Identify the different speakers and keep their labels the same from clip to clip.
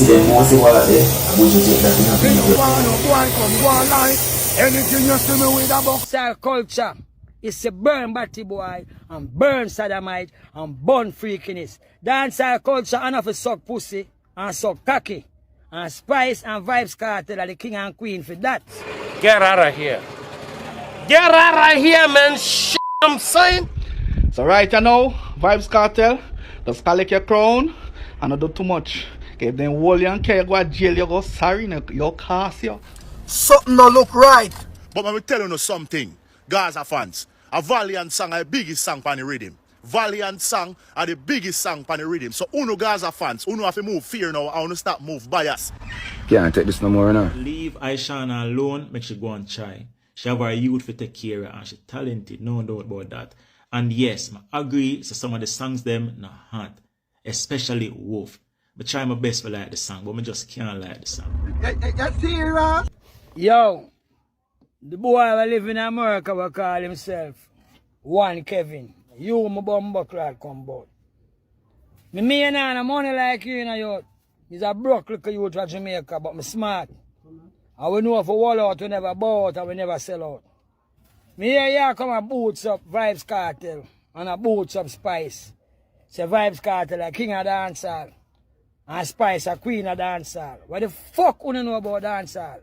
Speaker 1: see them mostly while there. Buju take that in a video.
Speaker 2: Anything you see me with a box culture. It's a burn batty boy and burn sodomite and burn freakiness. Dancehall culture enough to suck pussy and suck cocky. And Spice and Vybz Kartel are the king and queen for that.
Speaker 3: Get out of here. Get out of here, man. Shit, I'm saying.
Speaker 4: So right now, Vybz Kartel, just collect your crown and not do too much. If them hold you and care, you go to jail, you go sorry, you cast you.
Speaker 2: Something don't look right.
Speaker 5: But let me tell you something, Gaza fans. A Valiant song are the biggest song on the rhythm. Valiant song are the biggest song on the rhythm. So uno Gaza fans, uno have to move fear now, I want to start move bias.
Speaker 1: Can't take this no more now.
Speaker 6: Leave Aishana alone, make she go and try. She have her youth to take care of and she talented, no doubt about that. And yes, I agree, so some of the songs them not hot. Especially Wolf. I try my best to like the song, but I just can't like the song.
Speaker 2: Yo, the boy who live in America will call himself One Kevin. You my bumbo clad come bout. Me and I money like you, you know, youth. He's a broke little youth from Jamaica, but me smart. I will know for wall out, we never bought and we never sell out. Me here come and boots up Vybz Kartel and a boots up Spice. Say Vybz Kartel a king of dancehall and Spice a queen of dancehall. What the fuck you know about dancehall?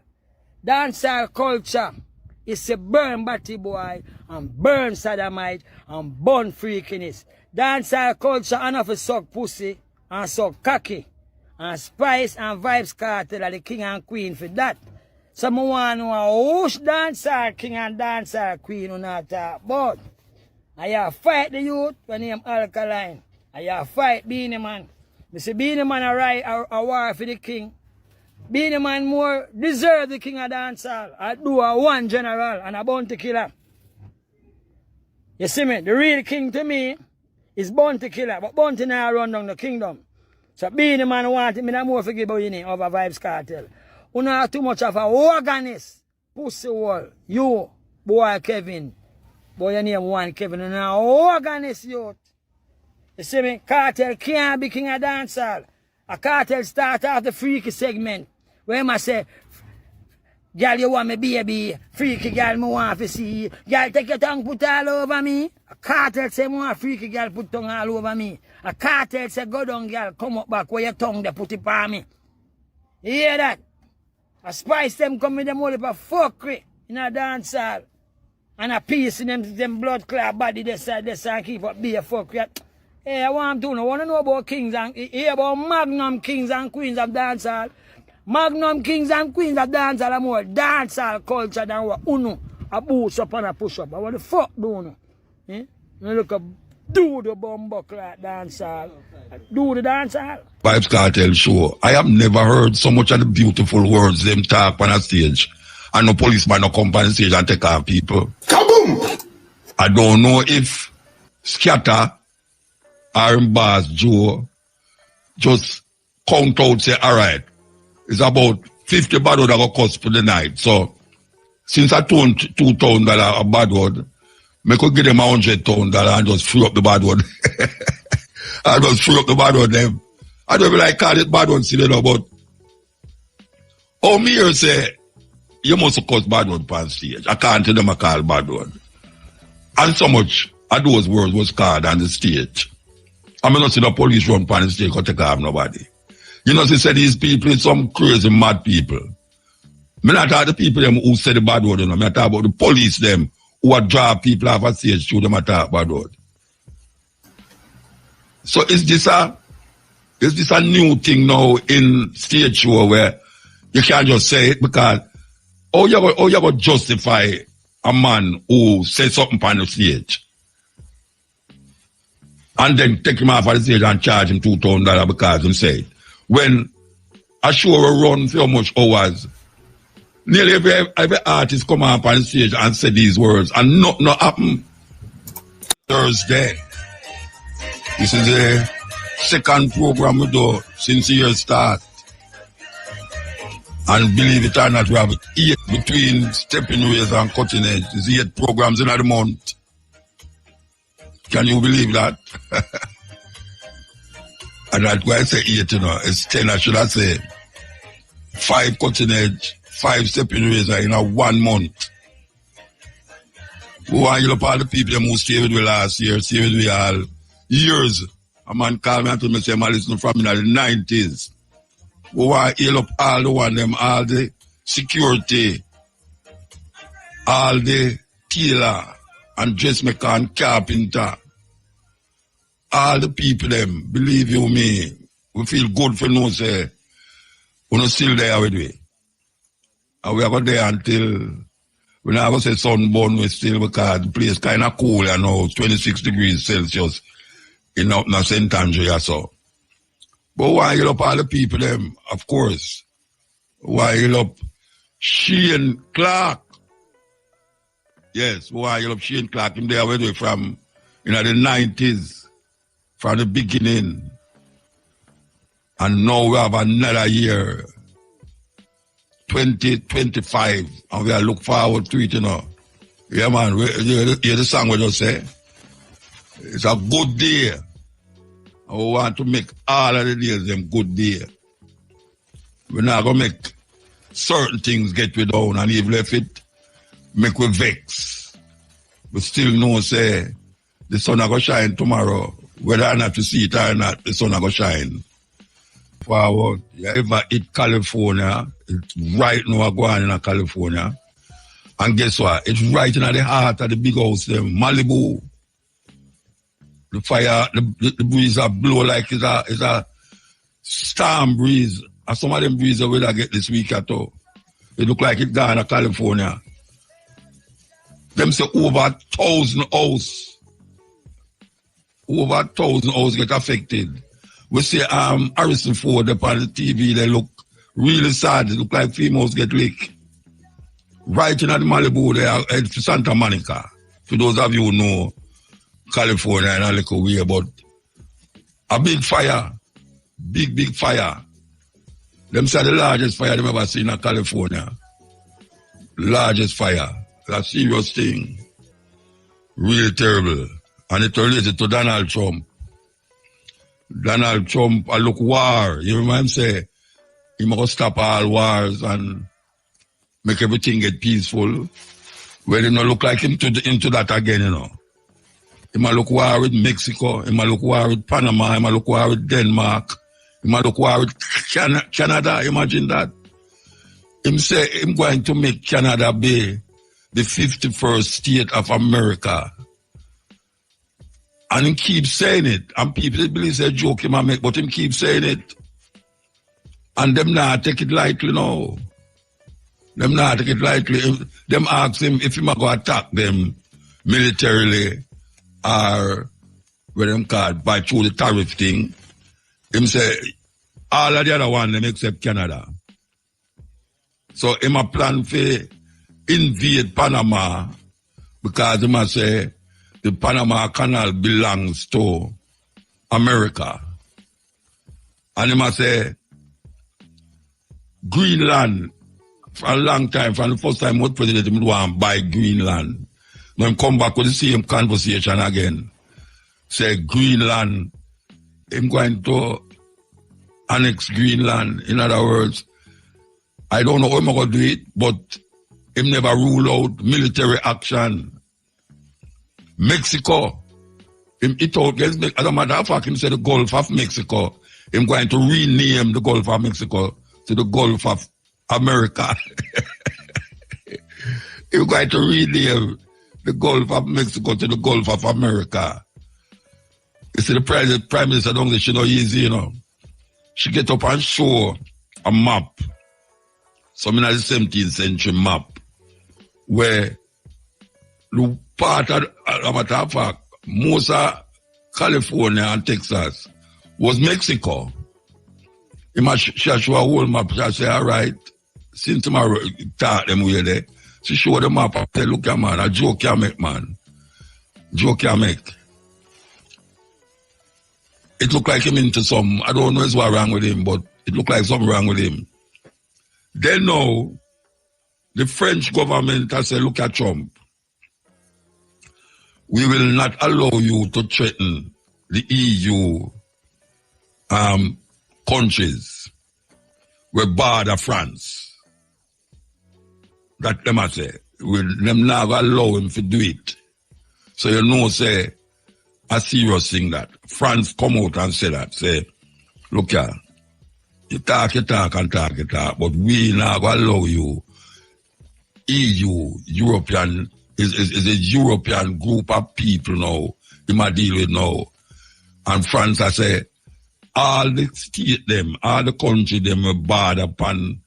Speaker 2: Dancehall culture is a burn batty boy and burn sodomite and burn freakiness. Dancehall culture enough to suck pussy and suck cocky. And Spice and Vybz Kartel are the king and queen for that. Someone who know who's dancehall king and dancehall queen who not talk about. I have fight the youth when name Alkaline. I have fight Beanie Man. I say Beanie Man a war for the king. Beanie Man more deserve the king of dancehall. I do a one general and a bounty killer. You see me? The real king to me is bounty killer. But bounty now run down the kingdom. So Beanie Man wanted me more forgive about you over Vybz Kartel. You know too much of a organist. Pussy wall. You, boy Kevin. Boy, your name One Kevin. You know organist youth. You see me? Kartel can't be king of dancehall. A Kartel start off the freaky segment. Where I say, girl, you want me baby, freaky girl, me want to see. Girl, take your tongue, put all over me. A Kartel say, me want freaky girl, put tongue all over me. A Kartel say, go down, girl, come up back where your tongue, they put it on me. You hear that? A Spice them come with them all up a fuckery in a dance hall. And a piece in them blood clot body, they say, keep up, be a fuckery. Hey, I want to know, I want to know about kings and, hear about magnum kings and queens of dancehall. Magnum kings and queens of dancehall are more dancehall culture than what uno a boost up and a push up. But what the fuck do uno? Eh? You look up, do the bumbuck like dancehall. Do the dancehall.
Speaker 7: Vybz Kartel show. I have never heard so much of the beautiful words them talk on a stage. And no policeman no come on the stage and take off people. Kaboom! I don't know if Scatter or Boss Joe just count out say, alright, it's about 50 bad word I go cost for the night. So since I turned $2,000 a bad word, I could give them $100,000 and just free up the bad word. I just free up the bad word them. I don't even like call it bad one, see that, but oh me here say you must cost bad word on stage. I can't tell them I call bad word. And so much of those words was called on the stage. I'm not see the police run on the stage because they can't have nobody. You know, they say these people is some crazy mad people. I'm not talking the people them who say the bad word, you know. I'm talking about the police them who are draw people off a stage through them attack bad word. So is this a new thing now in stage show where you can't just say it because how you go justify a man who says something on the stage and then take him off of the stage and charge him $2,000 because he said when a show will run for how much hours, nearly every artist come up on stage and say these words and nothing happen. Thursday. This is the second program we do since the year start. And believe it or not, we have 8 between stepping ways and cutting edge. There's 8 programs in a month. Can you believe that? And that's why I say 8, it's 10, I should have say 5 cutting edge, 5 stepping razor in a 1 month. We want you up all the people who stay with me last year, stay with me all years. A man called me and told me, say, I listen from in the 90s. We want to heal up all the one them, all the security, all the tailor and dressmaker and carpenter. All the people them, believe you me, we feel good for no say, we're not still there with me. And we are there until, we never say sunburn, we still, because the place kind of cool, 26 degrees Celsius in St. Andrea, so. But why you up all the people them, of course. Why you up Shane Clark? Yes, why you up Shane Clark, him there with me from, the 90s. From the beginning. And now we have another year, 2025, and we are look forward to it, Yeah, man, you hear the song we just say? It's a good day. And we want to make all of the days them good day. We're not going to make certain things get we down, and if left it, make we vex. But still know, say, the sun is going to shine tomorrow. Whether or not you see it or not, the sun is going to shine. Forward. You ever hit California, it's right now going in California. And guess what? It's right in the heart of the big house, them, Malibu. The fire, the breeze are blow like it's a storm breeze. And some of them breezes will I get this week at all. It look like it's gone to California. Them say over 1,000 houses. Over 1,000 houses get affected. We see Harrison Ford up on the TV, they look really sad. It look like females get licked. Right in the Malibu there, it's Santa Monica. For those of you who know California in a little way, but a big fire, big fire. Them say the largest fire they've ever seen in California. Largest fire. That's a serious thing. Really terrible. And it's related to Donald Trump. Donald Trump, I look war. You remember him say, he must stop all wars and make everything get peaceful. Well, he not look like him into that again, He might look war with Mexico, he might look war with Panama, he might look war with Denmark, he might look war with Canada, imagine that. Him say, him going to make Canada be the 51st state of America. And he keeps saying it. And people believe it's a joke he might make, but him keep saying it. And them not take it lightly, no. Them not take it lightly. Them ask him if he might go attack them militarily or what them called by through the tariff thing. Him say, all of the other one, them except Canada. So him a plan for invade Panama because he must say, the Panama Canal belongs to America. And he must say, Greenland, for a long time, from the first time what president he want to buy Greenland. Now he come back with the same conversation again. Say Greenland, him going to annex Greenland. In other words, I don't know how I'm going to do it, but him never rule out military action. Mexico, him it out against, as a matter of fact, him said the Gulf of Mexico. Him going to rename the Gulf of Mexico to the Gulf of America. Him going to rename the Gulf of Mexico to the Gulf of America. You see, the Prime Minister don't let she know easy, She get up and show a map, some in the 17th century map, where the part of matter of fact, most of California and Texas was Mexico. She show a whole map. She say, all right, since tomorrow taught them where there, she show the map and say, look, man, a joke you make, man. Joke you make. It look like him into some, I don't know what's wrong with him, but it look like something wrong with him. Then now, the French government has said, look at Trump. We will not allow you to threaten the EU countries were border France. That them I say. Them never allow him to do it. So you know, say, a serious thing that. France come out and say that. Say, look here, you talk, but we never allow you. EU, European, is a European group of people now, you might deal with now. And France, I say, all the state them, all the country them are bad upon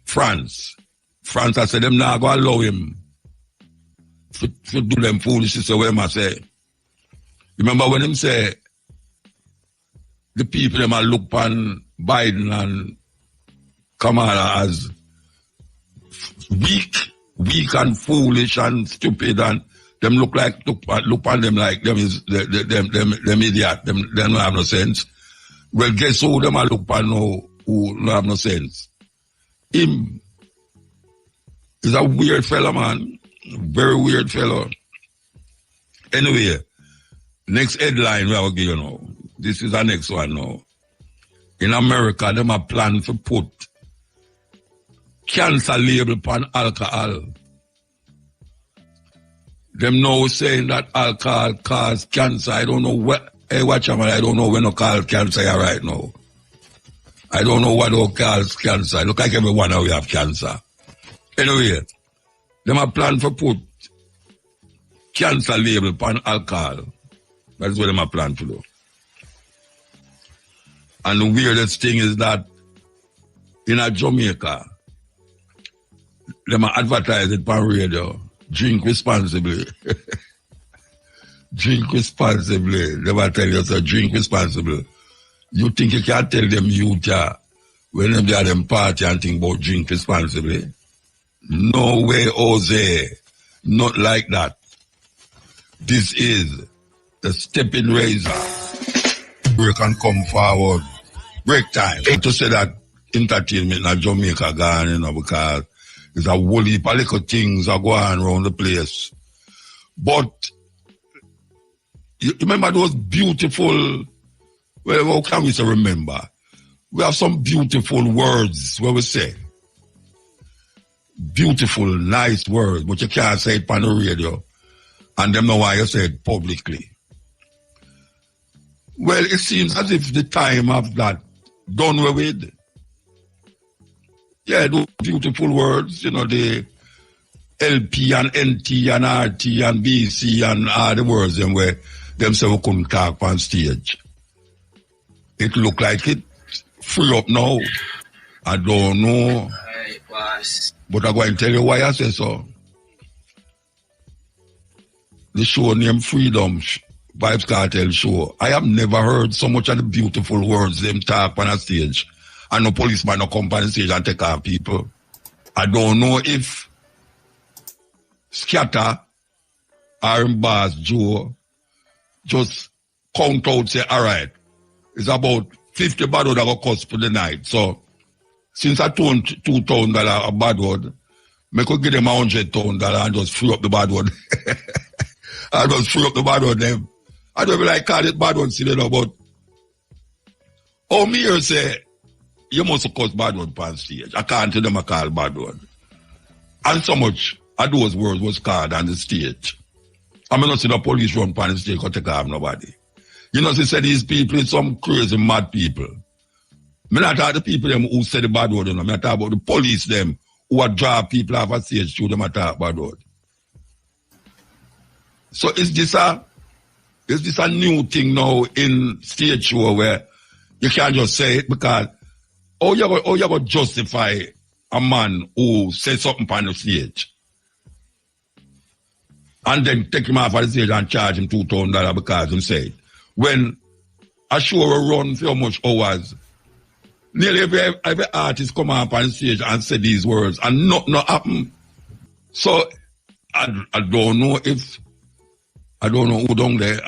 Speaker 7: France. France, I say, them not going to allow him to do them foolishness. So what I say, remember when him say, the people them are look upon Biden and Kamala as weak and foolish and stupid, and them look on them like them is them idiot, them don't have no sense. Well, guess who them are look on now who don't have no sense? Him is a weird fella, man. Very weird fellow. Anyway, next headline we will give you now. This is the next one now. In America, them are plan to put cancer label upon alcohol. Them now saying that alcohol cause cancer. I don't know what. Hey, watch out, man. I don't know when to call cancer right now. I don't know what to call cancer. Look like everyone now we have cancer. Anyway, them are plan to put cancer label upon alcohol. That's what them are plan to do. And the weirdest thing is that in Jamaica, them are advertising on radio. Drink responsibly. Drink responsibly. They will tell you, so drink responsibly. You think you can tell them youth when they are them party and think about drink responsibly? No way, Jose. Not like that. This is the stepping razor. We can come forward. Break time. To say that entertainment in Jamaica gone, you know, because there's a whole heap of little things are going around the place. But you remember those beautiful, well, how can we say remember? We have some beautiful words where we say. Beautiful, nice words, but you can't say it on the radio. And them know why you say it publicly. Well, it seems as if the time of that done away with. Yeah, those beautiful words, you know, the LP and NT and RT and BC and all the words them where them say we couldn't talk on stage. It look like it free up now. I don't know. But I'm going to tell you why I say so. The show named Freedom, Vybz Kartel show. I have never heard so much of the beautiful words them talk on a stage. And no policeman no come on the stage and take our people. I don't know if Scatter or Boss Joe just count out, say, all right, it's about 50 bad word that go cost for the night. So, since I turned $2,000 a bad word, I could give them $100,000 and just free up the bad word. I just free up the bad word them. I don't be like call it bad word, see you know, but me here say, you must cost bad word on stage. I can't tell them I call bad word. And so much of those words was called on the stage. I'm not seeing the police run on the stage because they can't have nobody. You know, they say these people is some crazy mad people. I'm not talking the people them who say the bad word. I'm not talking about the police them who are draw people off a stage through them attack bad word. So is this a new thing now in stage show where you can't just say it because you going to justify a man who says something on the stage and then take him off of the stage and charge him $2,000 because he said it. When a show will run for how much hours, nearly every artist come up on stage and say these words and nothing happen. So I don't know who down there.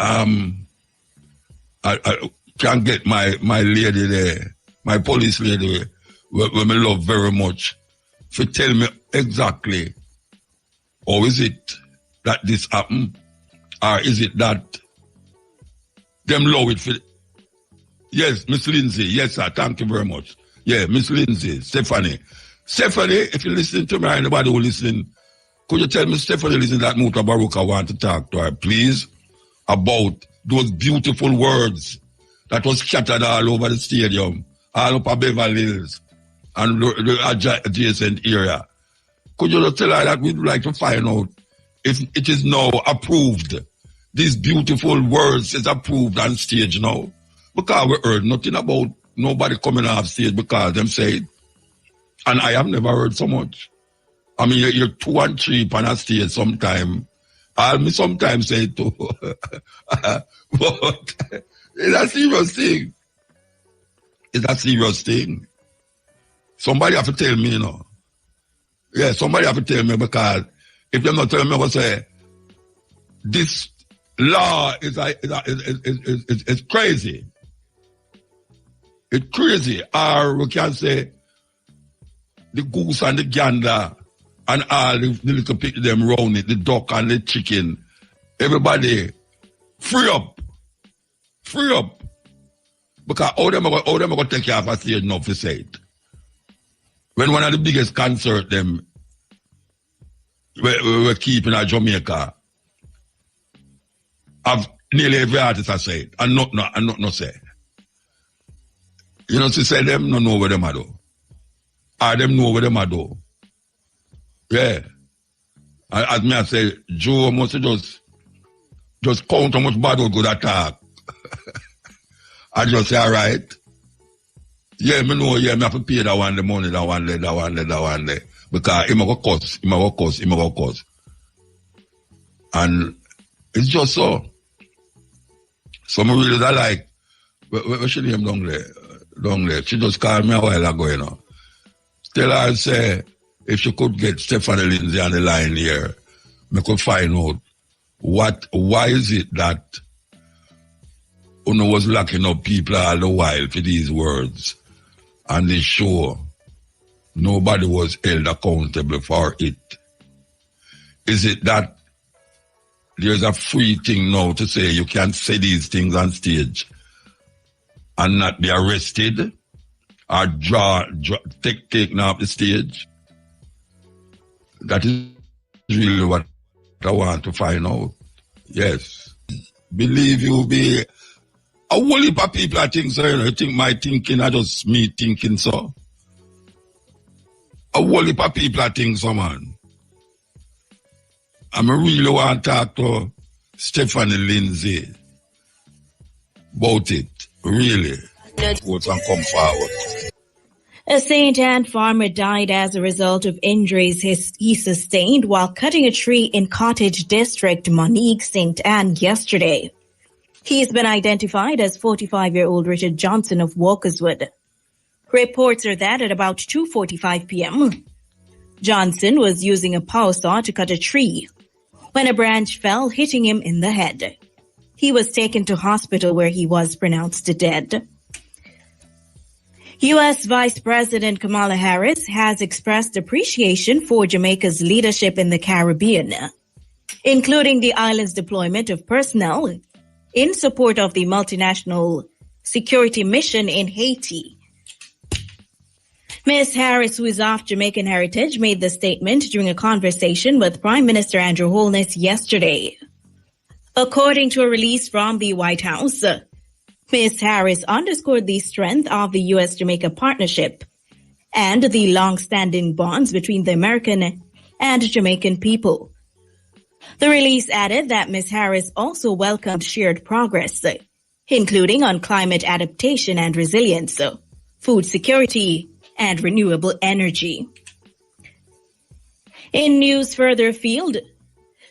Speaker 7: I can't get my lady there, my police lady, who I love very much, to tell me exactly how is it that this happened, or is it that them love it for, Yes, Miss Lindsay. Yes, sir. Thank you very much. Yeah, Miss Lindsay, Stephanie. Stephanie, if you listen to me, anybody who listen, could you tell me Stephanie listen that Mutabaruka want to talk to her, please, about those beautiful words that was scattered all over the stadium, all over Beverly Hills and the adjacent area. Could you just tell her that we'd like to find out if it is now approved? These beautiful words is approved on stage now. Because we heard nothing about nobody coming off stage because them say it. And I have never heard so much. I mean, you're 2 and 3 on a stage sometime. I'll sometimes say it too. But it's a serious thing. It's a serious thing. Somebody have to tell me, you know. Yeah, somebody have to tell me because if they're not telling me, I will say, this law is crazy. It's crazy. Or we can say, the goose and the gander and all the little people them round it, the duck and the chicken. Everybody, free up. Free up. Because how them are going to take care of a stage now for say it. When one of the biggest concerts them we're keeping at Jamaica, have nearly every artist I say it, and not say. You know, to say them no know where them are do. Or them know where them are do. Yeah. As me I say, Joe must just count how much bad or good attack. I just say, all right. Yeah, me know, yeah, me have to pay that one, the money, that one there. Because it will cost. And it's just so. So me really like, what she name down there? She just called me a while ago, you know. Tell her, say, if she could get Stephanie Lindsay on the line here, me could find out why is it that Uno was locking up people all the while for these words and this show. Nobody was held accountable for it. Is it that there's a free thing now to say you can't say these things on stage and not be arrested or taken off the stage? That is really what I want to find out. Yes. Believe you be a whole heap of people I think so, you know, you think my thinking are just me thinking so. A whole heap of people I think so, man. I really want to talk to Stephanie Lindsay about it. Really. What's and come forward.
Speaker 8: A St. Anne farmer died as a result of injuries he sustained while cutting a tree in Cottage District, Monique, St. Anne yesterday. He's been identified as 45-year-old Richard Johnson of Walkerswood. Reports are that at about 2:45 p.m., Johnson was using a power saw to cut a tree when a branch fell, hitting him in the head. He was taken to hospital where he was pronounced dead. U.S. Vice President Kamala Harris has expressed appreciation for Jamaica's leadership in the Caribbean, including the island's deployment of personnel in support of the multinational security mission in Haiti. Ms. Harris, who is of Jamaican heritage, made the statement during a conversation with Prime Minister Andrew Holness yesterday. According to a release from the White House, Ms. Harris underscored the strength of the U.S.-Jamaica partnership and the long-standing bonds between the American and Jamaican people. The release added that Ms. Harris also welcomed shared progress, including on climate adaptation and resilience, food security, and renewable energy. In news further afield,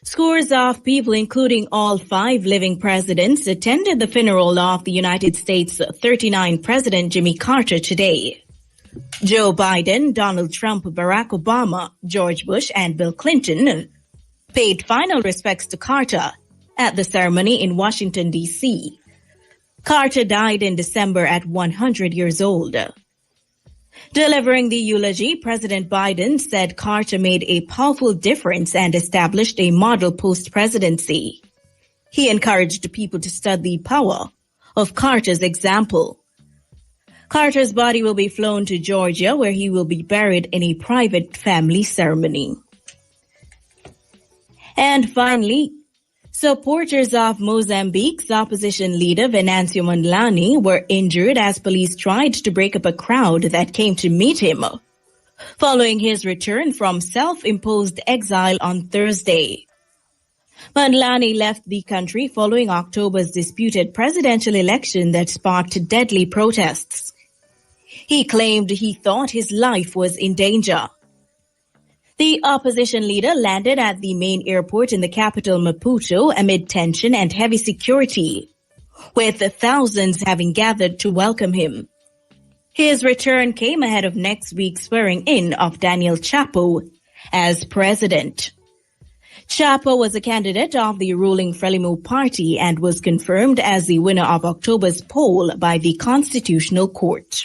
Speaker 8: scores of people, including all 5 living presidents, attended the funeral of the United States' 39th President Jimmy Carter today. Joe Biden, Donald Trump, Barack Obama, George Bush, and Bill Clinton paid final respects to Carter at the ceremony in Washington, D.C. Carter died in December at 100 years old. Delivering the eulogy, President Biden said Carter made a powerful difference and established a model post-presidency. He encouraged people to study the power of Carter's example Carter's body will be flown to Georgia, where he will be buried in a private family ceremony. And finally, supporters of Mozambique's opposition leader Venancio Mondlane were injured as police tried to break up a crowd that came to meet him following his return from self-imposed exile on Thursday. Mondlane left the country following October's disputed presidential election that sparked deadly protests. He claimed he thought his life was in danger. The opposition leader landed at the main airport in the capital Maputo amid tension and heavy security, with thousands having gathered to welcome him. His return came ahead of next week's swearing in of Daniel Chapo as president. Chapo was a candidate of the ruling Frelimo party and was confirmed as the winner of October's poll by the Constitutional Court.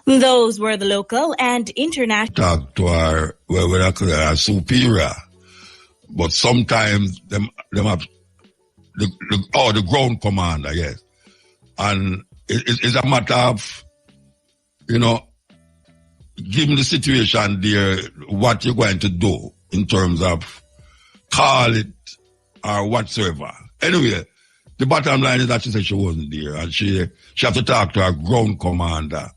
Speaker 8: Those were the local and international.
Speaker 7: Talk to our superior, but sometimes them have the ground commander, yes, and it's a matter of, you know, given the situation there, what you're going to do in terms of call it or whatsoever. Anyway, the bottom line is that she said she wasn't there, and she have to talk to her ground commander.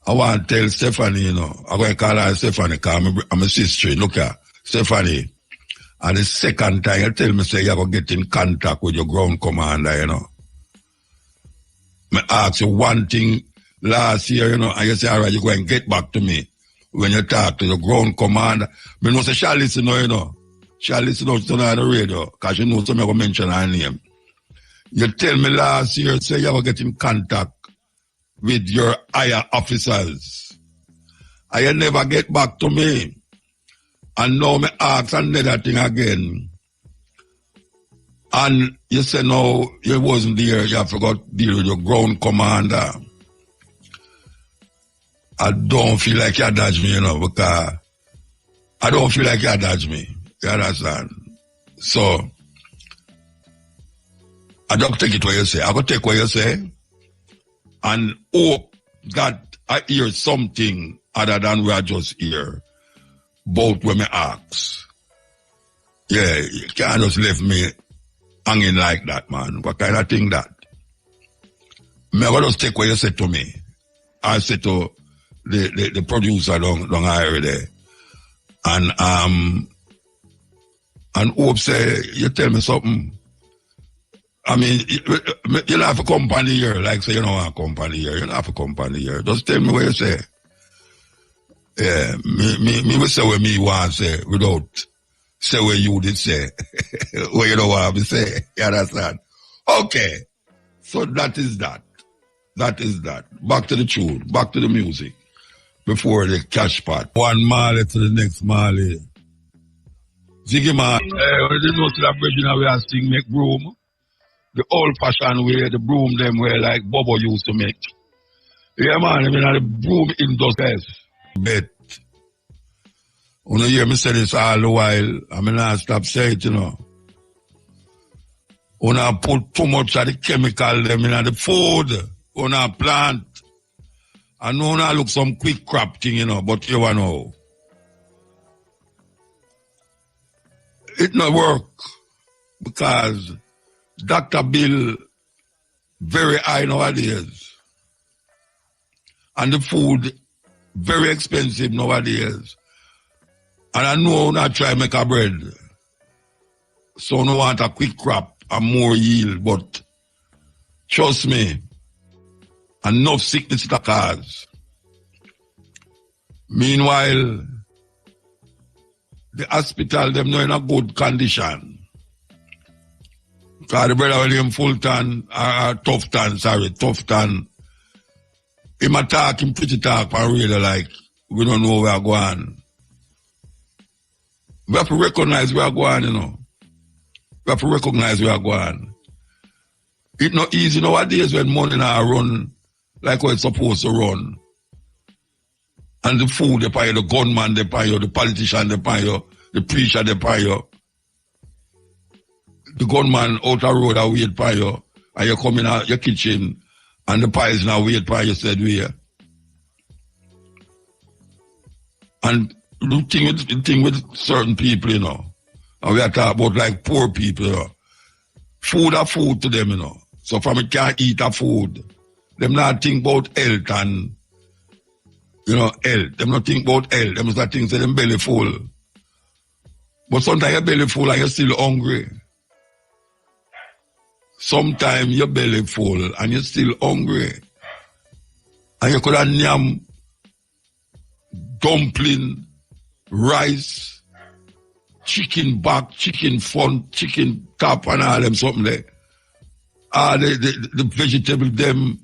Speaker 7: I want to tell Stephanie, you know, I'm going to call her Stephanie because I'm a sister. Look at Stephanie. And the second time you tell me, say, you have to get in contact with your ground commander, you know. I asked you one thing last year, you know, and you say, all right, you're going to get back to me when you talk to the ground commander. But no, say, she'll listen now, you know. She'll listen now, she's on the radio, because she knows somebody will mention her name. You tell me last year, say, you have to get in contact with your higher officers. And you never get back to me. And now me ask another thing again. And you say, no, you wasn't there, you forgot to deal with your ground commander. I don't feel like you dodge me, you know, because I don't feel like you dodge me. You understand? So, I don't take it what you say. I go take what you say and hope that I hear something other than what I just hear about when me ask. Yeah, you can't just leave me hanging like that, man. What kind of thing that? Me I just take what you said to me. I said to the producer down here there. And hope say, you tell me something. I mean, you don't have a company here, like say you don't want a company here. You don't have a company here. Just tell me what you say. Yeah, me will say what me want to say without say what you did say. What you don't want to say. You understand? Okay. So that is that. That is that. Back to the tune. Back to the music. Before the cash pot. One Marley to the next Marley. Ziggy man, when they know to that bridge we are sing make broom. The old fashioned way, the broom them way like Bobo used to make. Yeah man, I mean the broom industry. Bet. When you hear me say this all the while, I mean I stop saying it, you know. When I put too much of the chemical them in the food, when I plant. I know I look some quick crap thing, you know, but you know. It not work because Dr. Bill very high nowadays. And the food very expensive nowadays. And I know I try to make a bread. So I don't want a quick crop and more yield, but trust me, enough sickness to cause. Meanwhile, the hospital, them not in a good condition. Because the brother William Fulton, Tufton, him attack, him pretty talk, and really like, we don't know where we're going. We have to recognize where we're going, you know. We have to recognize where we're going. It's not easy nowadays when money now run like how it's supposed to run. And the food they pay you, the gunman they pay you, the politician they pay you, the preacher they pay you. The gunman out the road that wait pay you, and you come in your kitchen And the pies now wait for you said we here. And the thing with certain people, you know, and we are talking about like poor people, you know. Food are food to them, you know. So from it can't eat a food. Them not think about health and, you know, health. Them not think about health. Them just think say them belly full. But sometimes your belly full and you're still hungry. Sometimes your belly full and you're still hungry. And you could have yam, dumpling, rice, chicken back, chicken front, chicken top and all them something there. The vegetable them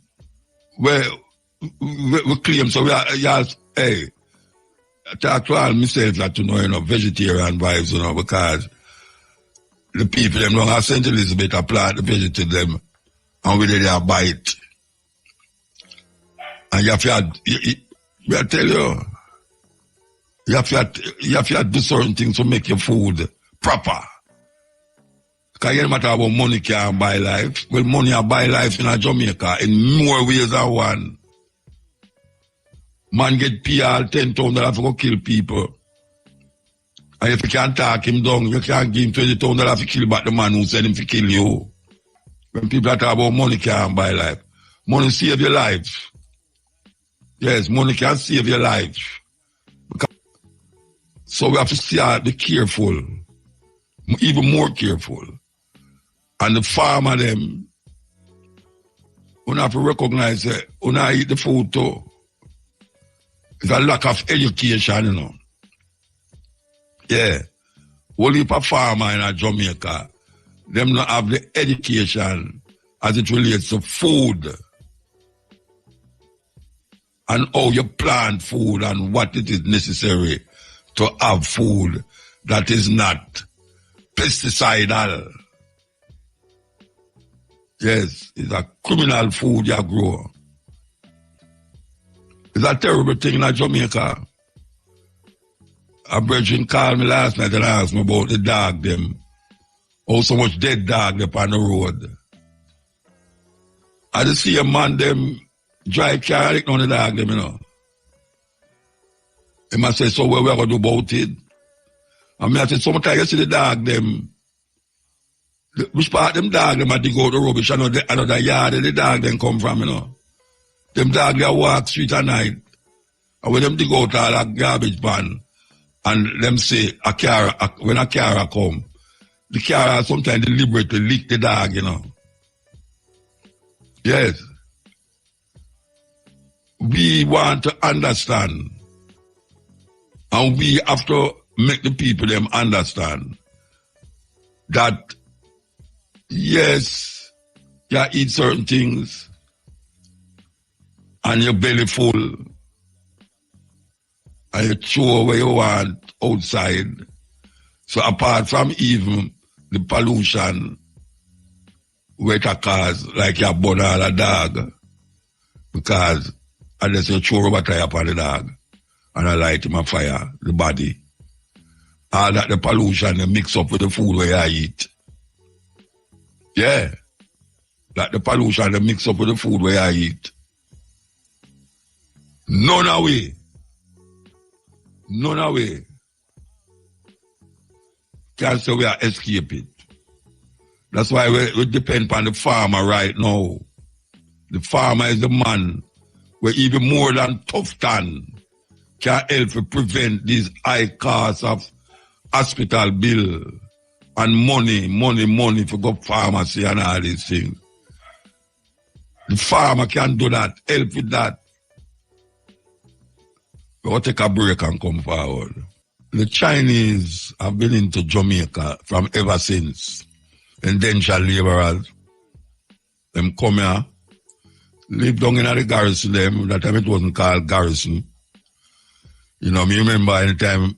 Speaker 7: we claim, so we are, hey, I talk to all myself that to know, you know, vegetarian vibes, you know, because the people them long have St. Elizabeth apply the vegetable them and we they bite. And you have to tell you, you have to do certain things to make your food proper. Because you matter about money can buy life. Well, money can buy life in Jamaica in more ways than one. Man get PR $10,000 to go kill people. And if you can't talk him down, you can't give him $20,000 to kill back the man who said him to kill you. When people are talking about money can buy life. Money save your life. Yes, money can save your life. So we have to be careful. Even more careful. And the farmer them, we have to recognize that when I eat the food too, it's a lack of education, you know. Yeah. Only a farmer in Jamaica, them not have the education as it relates to food. And how you plant food and what it is necessary to have food that is not pesticidal. Yes, it's a criminal food you grow. It's a terrible thing in Jamaica. A brethren called me last night and asked me about the dog them. Oh, so much dead dog up on the road. I just see a man them drive car on the dog them, you know. He must say, so what we are going to do about it? And I said, sometimes you see the dog them, which part them dog them they go to rubbish and another yard the dog them come from, you know. Them dog they walk street at night. And when them dig out all that garbage pan and them say when a car come, the car sometimes deliberately lick the dog, you know. Yes. We want to understand. And we have to make the people them understand that yes, you eat certain things and your belly full and you chew where you want outside. So apart from even the pollution where it cause, like you burn all a dog, because unless you chew rubber tire upon the dog and I light him a fire, the body, all that the pollution they mix up with the food where you eat. Yeah. Like the pollution they mix up with the food where I eat. None away. None away. Can't say we are escape it. That's why we depend on the farmer right now. The farmer is the man where even more than tough tan can help to prevent these high costs of hospital bill and money for go pharmacy and all these things. The farmer can do that, help with that. We'll take a break and come forward. The Chinese have been into Jamaica from ever since. Indentured laborers. Them come here, live down in the garrison them. That time it wasn't called garrison. You know, me remember anytime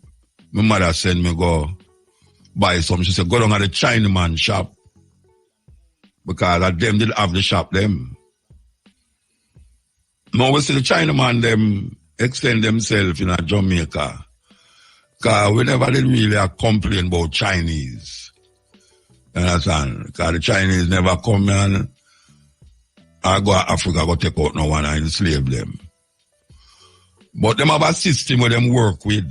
Speaker 7: my mother sent me go buy some, she said, go down at the Chinaman shop. Because at them didn't have the shop them. Now we see the Chinaman them extend themselves in Jamaica. Because we never did really complain about Chinese. You understand? Because the Chinese never come and or go to Africa, go take out no one and enslave them. But them have a system where them work with.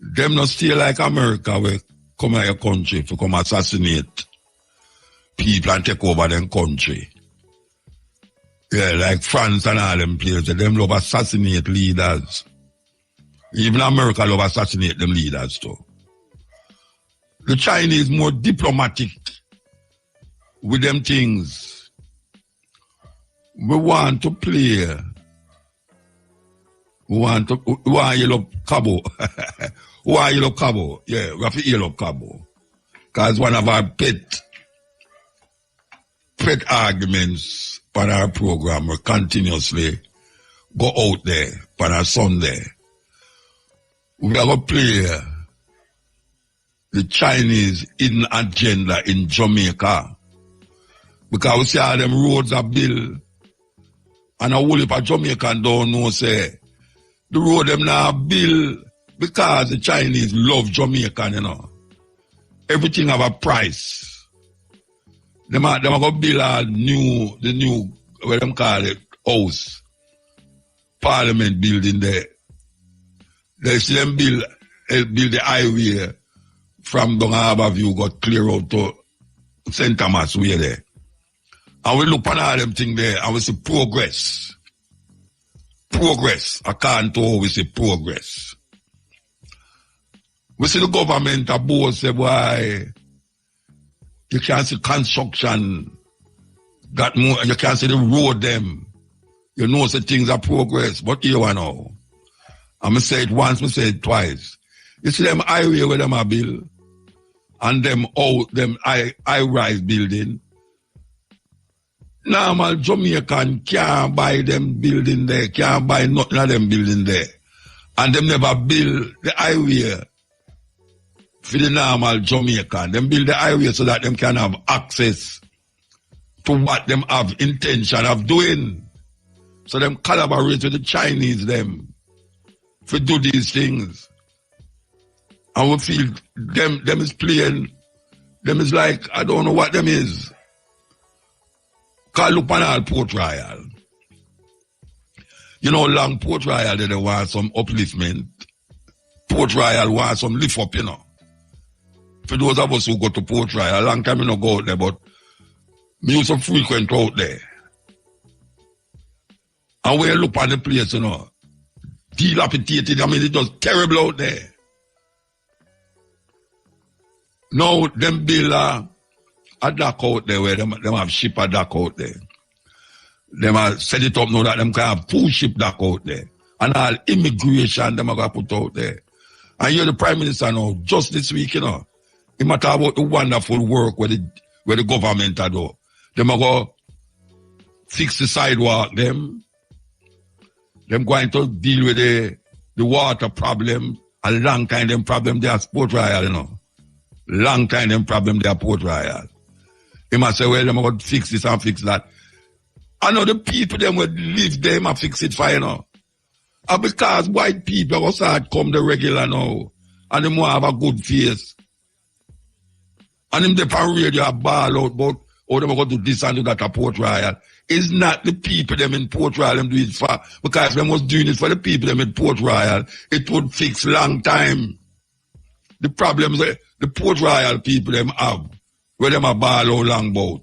Speaker 7: Them not stay like America where come to your country to come assassinate people and take over them country. Yeah, like France and all them places. Them love assassinate leaders. Even America love assassinate them leaders too. The Chinese more diplomatic with them things. We want to play. We want yellow cabo. We want yellow cabo. Yeah, we have to yellow cabo. Because one of our pet arguments on our program, we continuously go out there on our Sunday. We are going to play the Chinese hidden agenda in Jamaica. Because we see how them roads are built. And a whole heap of Jamaican don't know, say, the road them now built because the Chinese love Jamaican, you know. Everything have a price. Them are going to build the new, what them call it, house. Parliament building there. They see them build the highway from Down Harbour View, got clear out to St. Thomas way there. And we look on all them things there and we see progress. Progress. I can't tell we see progress. We see the government about say, boy, you can't see construction. Got more, you can't see the road them. You know say things are progress. But here we know. I'm going to say it once, I say it twice. You see them highway where them are built, and them high-rise building. Normal Jamaican can't buy them building there, can't buy nothing of them building there. And them never build the highway for the normal Jamaican. Them build the highway so that them can have access to what them have intention of doing. So them collaborate with the Chinese them to do these things. And we feel them is playing, them is like, I don't know what them is. Call up on all Port Royal. You know, long Port Royal, they want some upliftment. Port Royal want some lift up, you know. For those of us who go to Port Royal, a long time you don't go out there, but me used to frequent out there. And when you look at the place, you know, dilapidated, I mean, it's just terrible out there. Now, them build a dock out there where them have ship a dock out there. Them have set it up now that them can have full ship dock out there. And all immigration them are going to put out there. And you're the Prime Minister now, just this week, you know, he matter about the wonderful work where the government are do. Them are going to fix the sidewalk, them going to deal with the water problem. A long time them problem they are Port Royal, you know. Long time them problem they are Port Royal. He must say, well, them are going to fix this and fix that. I know the people them will live there and fix it for, you know. And because white people will start come the regular now. And them will have a good face. And them they on radio ball out about how them are going to do this and do that at Port Royal. It's not the people them in Port Royal them do it for. Because if them was doing it for the people them in Port Royal, it would fix long time. The problems the Port Royal people them have, where them are ball out long about.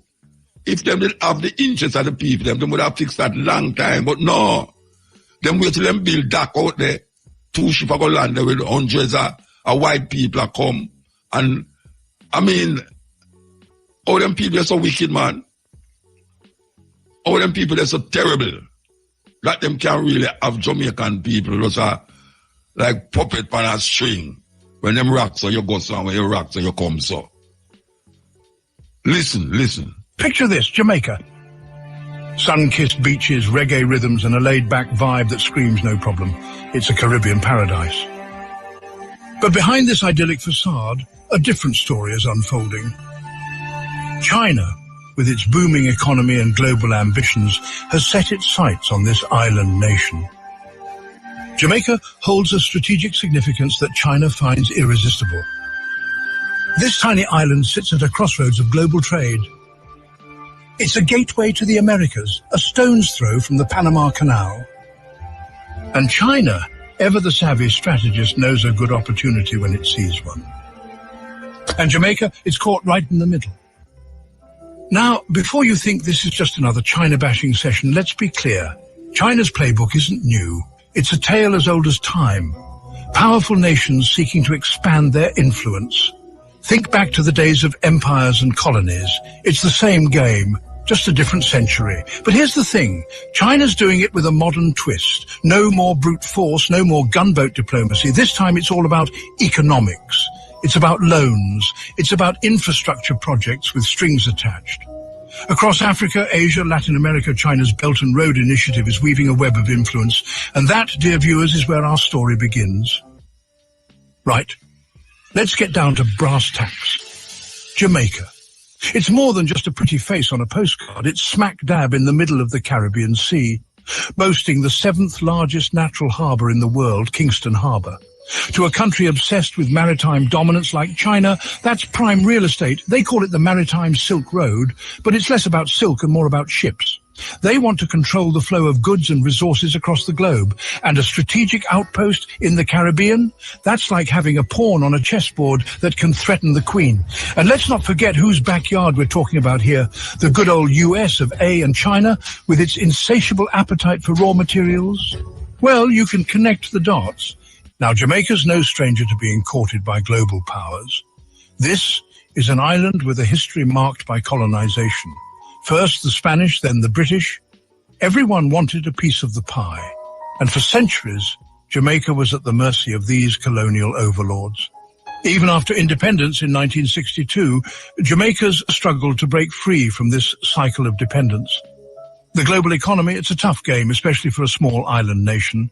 Speaker 7: If them did have the interest of the people, them would have fixed that long time. But no. Them wait till them build dock out there. 2 ships are going to land there with hundreds of white people are come. And, I mean, all them people are so wicked, man. All them people are so terrible. That them can't really have Jamaican people just like puppet on a string. When them rock so you go so, when you rock so you come so. Listen.
Speaker 9: Picture this, Jamaica. Sun-kissed beaches, reggae rhythms, and a laid-back vibe that screams no problem. It's a Caribbean paradise. But behind this idyllic facade, a different story is unfolding. China, with its booming economy and global ambitions, has set its sights on this island nation. Jamaica holds a strategic significance that China finds irresistible. This tiny island sits at a crossroads of global trade. It's a gateway to the Americas, a stone's throw from the Panama Canal. And China, ever the savvy strategist, knows a good opportunity when it sees one. And Jamaica is caught right in the middle. Now, before you think this is just another China-bashing session, let's be clear. China's playbook isn't new. It's a tale as old as time. Powerful nations seeking to expand their influence. Think back to the days of empires and colonies. It's the same game, just a different century. But here's the thing. China's doing it with a modern twist. No more brute force, no more gunboat diplomacy. This time it's all about economics. It's about loans. It's about infrastructure projects with strings attached. Across Africa, Asia, Latin America, China's Belt and Road Initiative is weaving a web of influence. And that, dear viewers, is where our story begins. Right. Let's get down to brass tacks. Jamaica. It's more than just a pretty face on a postcard. It's smack dab in the middle of the Caribbean Sea, boasting the 7th largest natural harbour in the world, Kingston Harbour. To a country obsessed with maritime dominance like China, that's prime real estate. They call it the Maritime Silk Road, but it's less about silk and more about ships. They want to control the flow of goods and resources across the globe. And a strategic outpost in the Caribbean? That's like having a pawn on a chessboard that can threaten the Queen. And let's not forget whose backyard we're talking about here. The good old US of A and China, with its insatiable appetite for raw materials. Well, you can connect the dots. Now, Jamaica's no stranger to being courted by global powers. This is an island with a history marked by colonization. First the Spanish, then the British. Everyone wanted a piece of the pie. And for centuries, Jamaica was at the mercy of these colonial overlords. Even after independence in 1962, Jamaica's struggled to break free from this cycle of dependence. The global economy, it's a tough game, especially for a small island nation.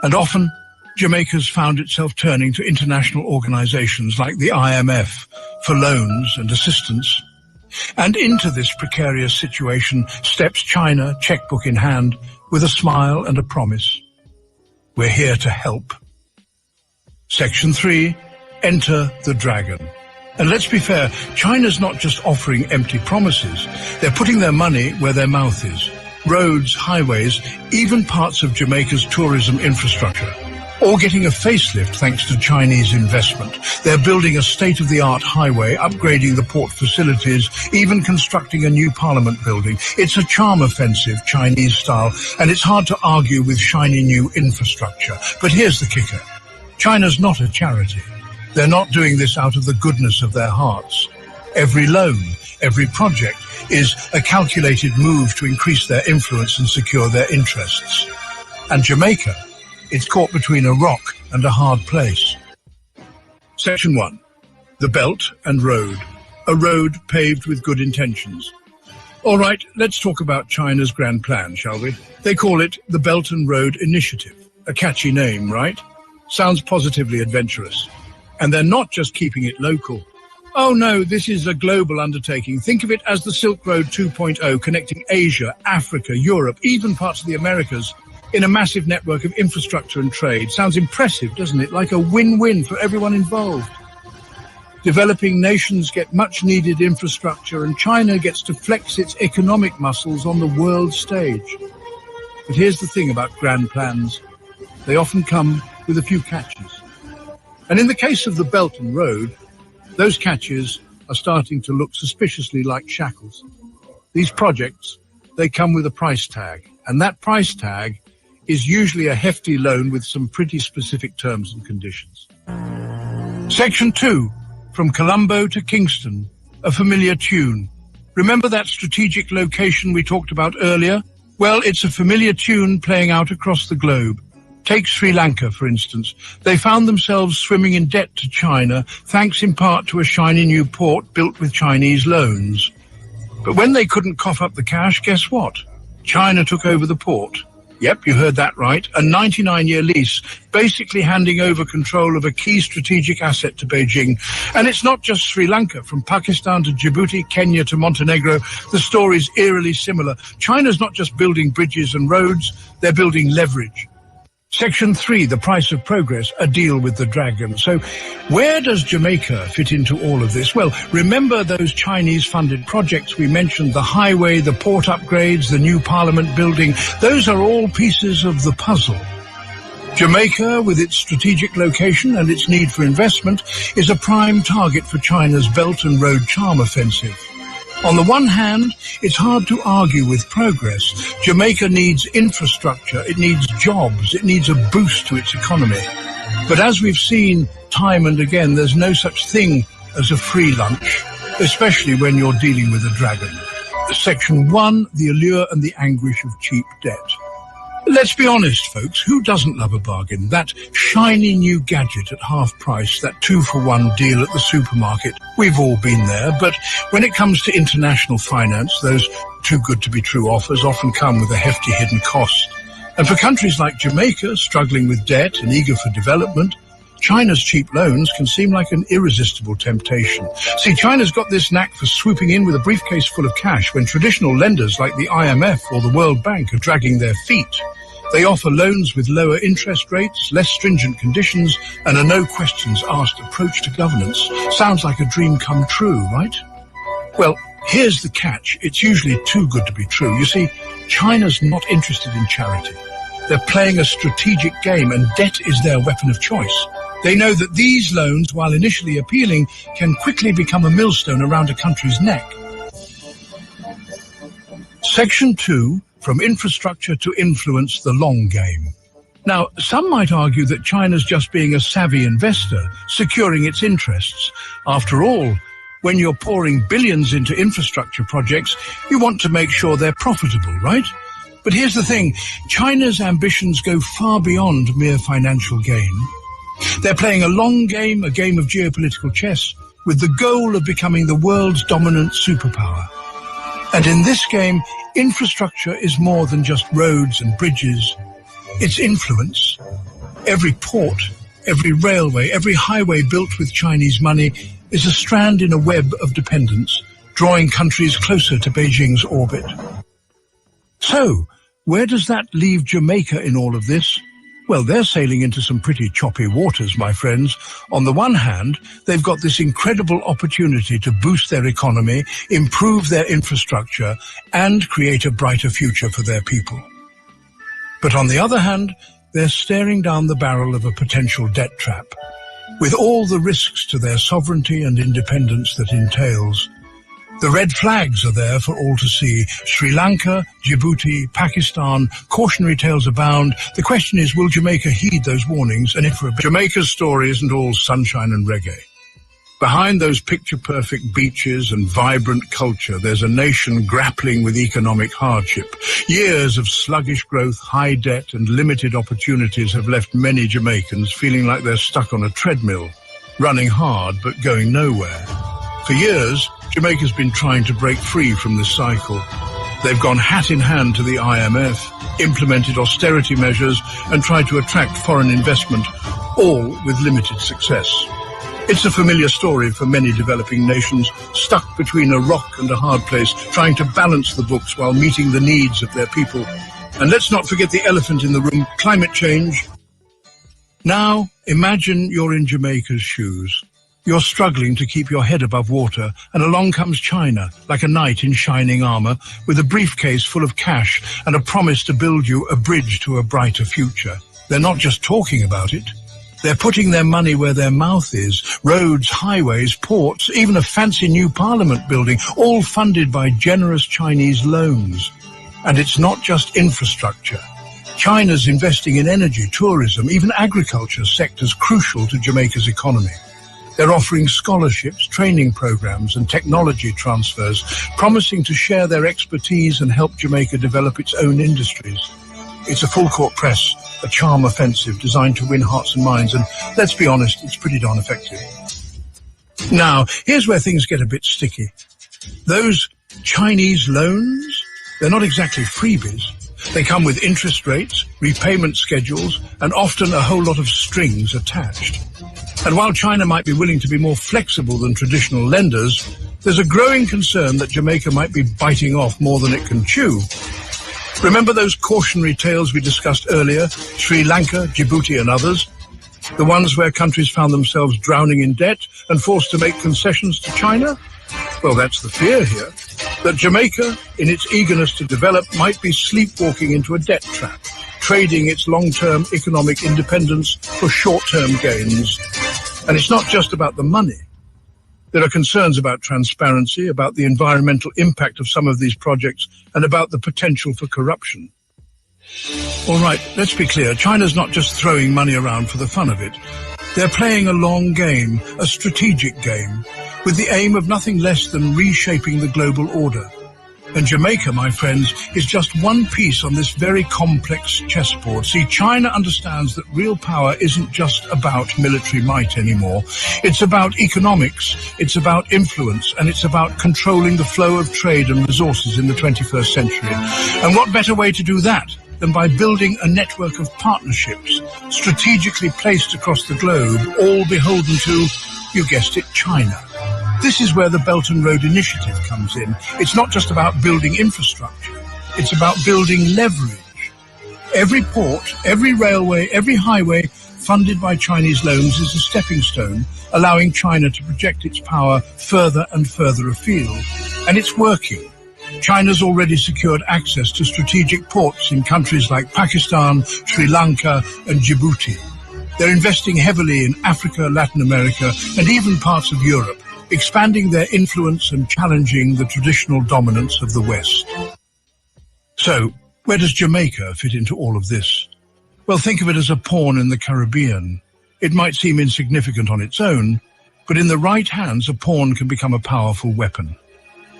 Speaker 9: And often, Jamaica's found itself turning to international organizations like the IMF for loans and assistance. And into this precarious situation steps China, checkbook in hand, with a smile and a promise. We're here to help. Section 3, enter the dragon. And let's be fair, China's not just offering empty promises. They're putting their money where their mouth is. Roads, highways, even parts of Jamaica's tourism infrastructure. All getting a facelift thanks to Chinese investment. They're building a state-of-the-art highway, upgrading the port facilities, even constructing a new parliament building. It's a charm offensive, Chinese style, and it's hard to argue with shiny new infrastructure. But here's the kicker. China's not a charity. They're not doing this out of the goodness of their hearts. Every loan, every project is a calculated move to increase their influence and secure their interests. And Jamaica, it's caught between a rock and a hard place. Section 1. The Belt and Road. A road paved with good intentions. All right, let's talk about China's grand plan, shall we? They call it the Belt and Road Initiative. A catchy name, right? Sounds positively adventurous. And they're not just keeping it local. Oh no, this is a global undertaking. Think of it as the Silk Road 2.0, connecting Asia, Africa, Europe, even parts of the Americas, in a massive network of infrastructure and trade. Sounds impressive, doesn't it? Like a win-win for everyone involved. Developing nations get much-needed infrastructure, and China gets to flex its economic muscles on the world stage. But here's the thing about grand plans. They often come with a few catches. And in the case of the Belt and Road, those catches are starting to look suspiciously like shackles. These projects, they come with a price tag, and that price tag is usually a hefty loan with some pretty specific terms and conditions. Section 2, from Colombo to Kingston, a familiar tune. Remember that strategic location we talked about earlier? Well, it's a familiar tune playing out across the globe. Take Sri Lanka, for instance. They found themselves swimming in debt to China, thanks in part to a shiny new port built with Chinese loans. But when they couldn't cough up the cash, guess what? China took over the port. Yep, you heard that right. A 99-year lease, basically handing over control of a key strategic asset to Beijing. And it's not just Sri Lanka. From Pakistan to Djibouti, Kenya to Montenegro, the story's eerily similar. China's not just building bridges and roads, they're building leverage. Section 3, the price of progress, a deal with the dragon. So where does Jamaica fit into all of this? Well, remember those Chinese-funded projects we mentioned, the highway, the port upgrades, the new parliament building. Those are all pieces of the puzzle. Jamaica, with its strategic location and its need for investment, is a prime target for China's Belt and Road Charm offensive. On the one hand, it's hard to argue with progress. Jamaica needs infrastructure, it needs jobs, it needs a boost to its economy. But as we've seen time and again, there's no such thing as a free lunch, especially when you're dealing with a dragon. Section 1, the allure and the anguish of cheap debt. Let's be honest, folks, who doesn't love a bargain? That shiny new gadget at half price, that 2-for-1 deal at the supermarket. We've all been there, but when it comes to international finance, those too-good-to-be-true offers often come with a hefty hidden cost. And for countries like Jamaica, struggling with debt and eager for development, China's cheap loans can seem like an irresistible temptation. See, China's got this knack for swooping in with a briefcase full of cash when traditional lenders like the IMF or the World Bank are dragging their feet. They offer loans with lower interest rates, less stringent conditions, and a no-questions-asked approach to governance. Sounds like a dream come true, right? Well, here's the catch. It's usually too good to be true. You see, China's not interested in charity. They're playing a strategic game, and debt is their weapon of choice. They know that these loans, while initially appealing, can quickly become a millstone around a country's neck. Section 2, from infrastructure to influence, the long game. Now, some might argue that China's just being a savvy investor, securing its interests. After all, when you're pouring billions into infrastructure projects, you want to make sure they're profitable, right? But here's the thing, China's ambitions go far beyond mere financial gain. They're playing a long game, a game of geopolitical chess, with the goal of becoming the world's dominant superpower. And in this game, infrastructure is more than just roads and bridges. It's influence. Every port, every railway, every highway built with Chinese money is a strand in a web of dependence, drawing countries closer to Beijing's orbit. So, where does that leave Jamaica in all of this? Well, they're sailing into some pretty choppy waters, my friends. On the one hand, they've got this incredible opportunity to boost their economy, improve their infrastructure, and create a brighter future for their people. But on the other hand, they're staring down the barrel of a potential debt trap, with all the risks to their sovereignty and independence that entails. The red flags are there for all to see. Sri Lanka, Djibouti, Pakistan, cautionary tales abound. The question is, will Jamaica heed those warnings? And if for a bit, Jamaica's story isn't all sunshine and reggae. Behind those picture-perfect beaches and vibrant culture, there's a nation grappling with economic hardship. Years of sluggish growth, high debt, and limited opportunities have left many Jamaicans feeling like they're stuck on a treadmill, running hard but going nowhere. For years, Jamaica's been trying to break free from this cycle. They've gone hat in hand to the IMF, implemented austerity measures, and tried to attract foreign investment, all with limited success. It's a familiar story for many developing nations, stuck between a rock and a hard place, trying to balance the books while meeting the needs of their people. And let's not forget the elephant in the room, climate change. Now, imagine you're in Jamaica's shoes. You're struggling to keep your head above water, and along comes China, like a knight in shining armor, with a briefcase full of cash and a promise to build you a bridge to a brighter future. They're not just talking about it. They're putting their money where their mouth is. Roads, highways, ports, even a fancy new parliament building, all funded by generous Chinese loans. And it's not just infrastructure. China's investing in energy, tourism, even agriculture, sectors crucial to Jamaica's economy. They're offering scholarships, training programs, and technology transfers, promising to share their expertise and help Jamaica develop its own industries. It's a full-court press, a charm offensive designed to win hearts and minds, and let's be honest, it's pretty darn effective. Now, here's where things get a bit sticky. Those Chinese loans, they're not exactly freebies. They come with interest rates, repayment schedules, and often a whole lot of strings attached. And while China might be willing to be more flexible than traditional lenders, there's a growing concern that Jamaica might be biting off more than it can chew. Remember those cautionary tales we discussed earlier? Sri Lanka, Djibouti and others? The ones where countries found themselves drowning in debt and forced to make concessions to China? Well, that's the fear here, that Jamaica, in its eagerness to develop, might be sleepwalking into a debt trap, trading its long-term economic independence for short-term gains. And it's not just about the money. There are concerns about transparency, about the environmental impact of some of these projects, and about the potential for corruption. All right, let's be clear. China's not just throwing money around for the fun of it. They're playing a long game, a strategic game, with the aim of nothing less than reshaping the global order. And Jamaica, my friends, is just one piece on this very complex chessboard. See, China understands that real power isn't just about military might anymore. It's about economics, it's about influence, and it's about controlling the flow of trade and resources in the 21st century. And what better way to do that than by building a network of partnerships strategically placed across the globe, all beholden to, you guessed it, China. This is where the Belt and Road Initiative comes in. It's not just about building infrastructure. It's about building leverage. Every port, every railway, every highway funded by Chinese loans is a stepping stone, allowing China to project its power further and further afield. And it's working. China's already secured access to strategic ports in countries like Pakistan, Sri Lanka, and Djibouti. They're investing heavily in Africa, Latin America, and even parts of Europe, expanding their influence and challenging the traditional dominance of the West. So, where does Jamaica fit into all of this? Well, think of it as a pawn in the Caribbean. It might seem insignificant on its own, but in the right hands, a pawn can become a powerful weapon.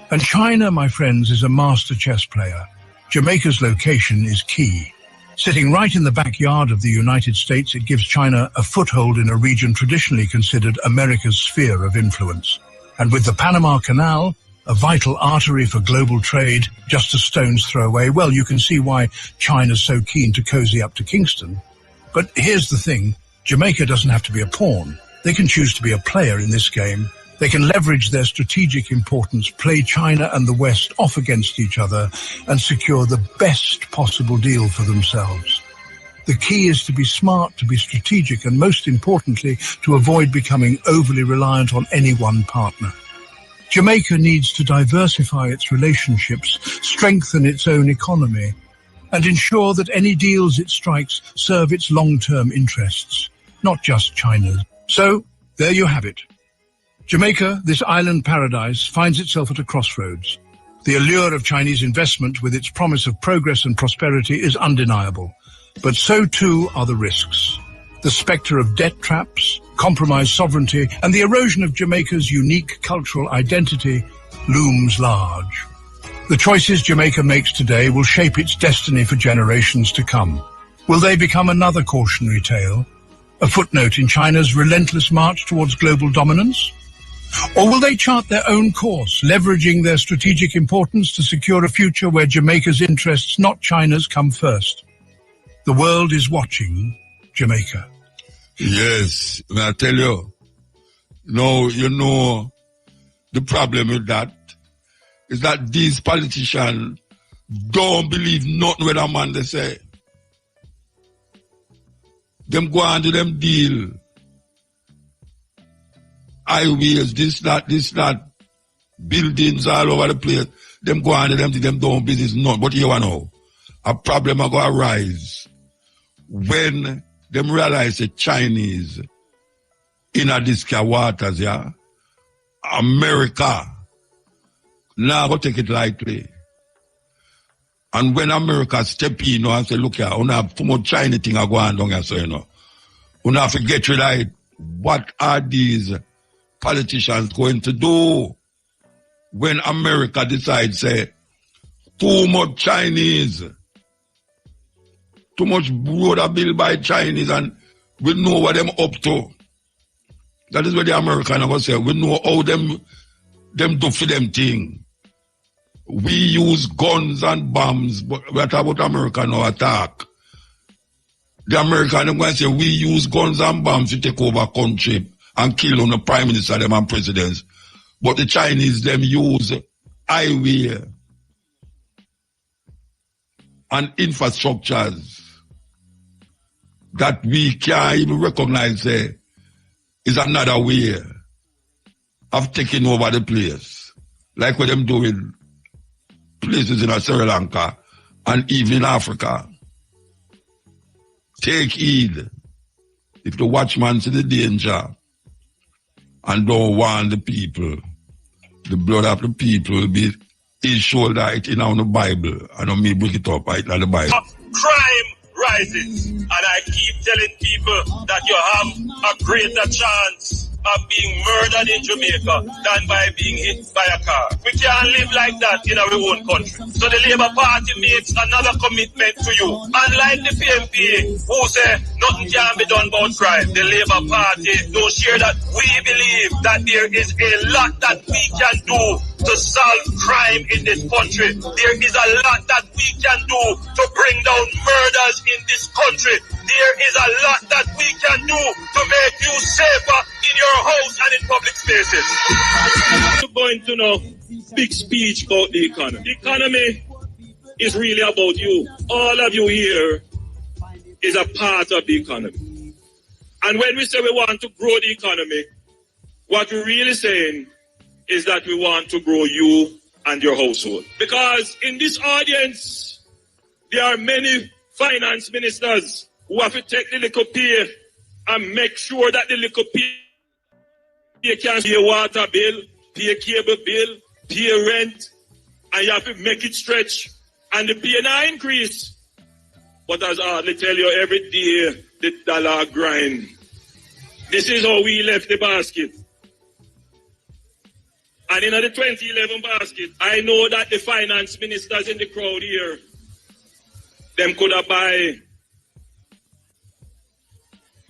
Speaker 9: And China, my friends, is a master chess player. Jamaica's location is key. Sitting right in the backyard of the United States, it gives China a foothold in a region traditionally considered America's sphere of influence. And with the Panama Canal, a vital artery for global trade, just a stone's throw away, well, you can see why China's so keen to cozy up to Kingston. But here's the thing, Jamaica doesn't have to be a pawn. They can choose to be a player in this game. They can leverage their strategic importance, play China and the West off against each other, and secure the best possible deal for themselves. The key is to be smart, to be strategic, and most importantly, to avoid becoming overly reliant on any one partner. Jamaica needs to diversify its relationships, strengthen its own economy, and ensure that any deals it strikes serve its long-term interests, not just China's. So, there you have it. Jamaica, this island paradise, finds itself at a crossroads. The allure of Chinese investment with its promise of progress and prosperity is undeniable. But so too are the risks. The spectre of debt traps, compromised sovereignty, and the erosion of Jamaica's unique cultural identity looms large. The choices Jamaica makes today will shape its destiny for generations to come. Will they become another cautionary tale? A footnote in China's relentless march towards global dominance? Or will they chart their own course, leveraging their strategic importance to secure a future where Jamaica's interests, not China's, come first? The world is watching Jamaica.
Speaker 7: Yes, I tell you. No, you know, the problem with that is that these politicians don't believe nothing with a man they say. Them go on to them deal. Highways, this, that, buildings all over the place. Them go on to them don't business none. But you know, a problem are going to arise when them realize the Chinese in a these waters, yeah, America now go take it lightly. And when America step in and say, look here, we have too much China thing are going on here, so you know. We have to get rid of it. What are these politicians going to do when America decides, say, too much Chinese, too much road are built by Chinese, and we know what them up to. That is what the Americans are going to say. We know how them do for them thing. We use guns and bombs, but what about America now attack? The Americans are going to say, we use guns and bombs to take over country and kill on the prime minister them and presidents. But the Chinese them use highway and infrastructures that we can't even recognize is another way of taking over the place. Like what them doing places in Sri Lanka and even in Africa. Take heed. If the watchman see the danger and don't warn the people, the blood of the people will be his shoulder, it in on the Bible. And on me bring it up, right in the Bible.
Speaker 10: Crime rises, and I keep telling people that you have a greater chance of being murdered in Jamaica than by being hit by a car. We can't live like that in our own country. So the Labour Party makes another commitment to you. Unlike the PMP who say nothing can be done about crime, the Labour Party don't share that. We believe that there is a lot that we can do to solve crime in this country. There is a lot that we can do to bring down murders in this country. There is a lot that we can do to make you safer in your house and in public spaces. You're going to know big speech about the economy. The economy is really about you. All of you here is a part of the economy. And when we say we want to grow the economy, what we're really saying is that we want to grow you and your household. Because in this audience, there are many finance ministers who have to take the little pay and make sure that the little pay can pay a water bill, pay a cable bill, pay rent, and you have to make it stretch. And the pay now increase. But as I tell you, every day the dollar grind. This is how we left the basket. And in the 2011 basket, I know that the finance ministers in the crowd here, them could have buy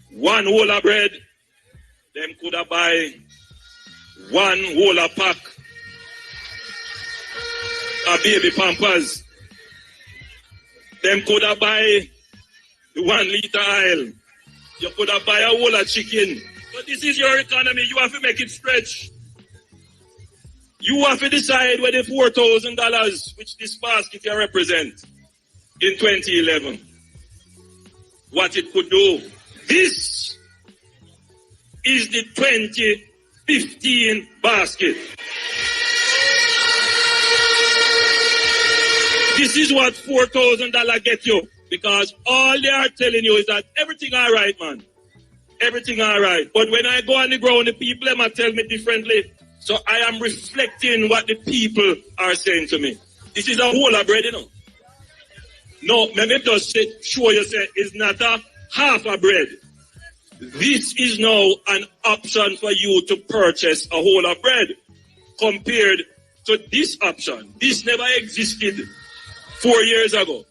Speaker 10: one whole of bread, them could have buy one whole of pack of baby pampers. Them could have buy 1 liter oil. You could have buy a whole of chicken. But this is your economy. You have to make it stretch. You have to decide where the $4,000, which this basket can represent in 2011, what it could do. This is the 2015 basket. This is what $4,000 get you. Because all they are telling you is that everything all right, man. Everything all right. But when I go on the ground, the people them tell me differently. So I am reflecting what the people are saying to me. This is a whole of bread, you know. No, let me just show you, say, it's not a half a bread. This is now an option for you to purchase a whole of bread compared to this option. This never existed 4 years ago.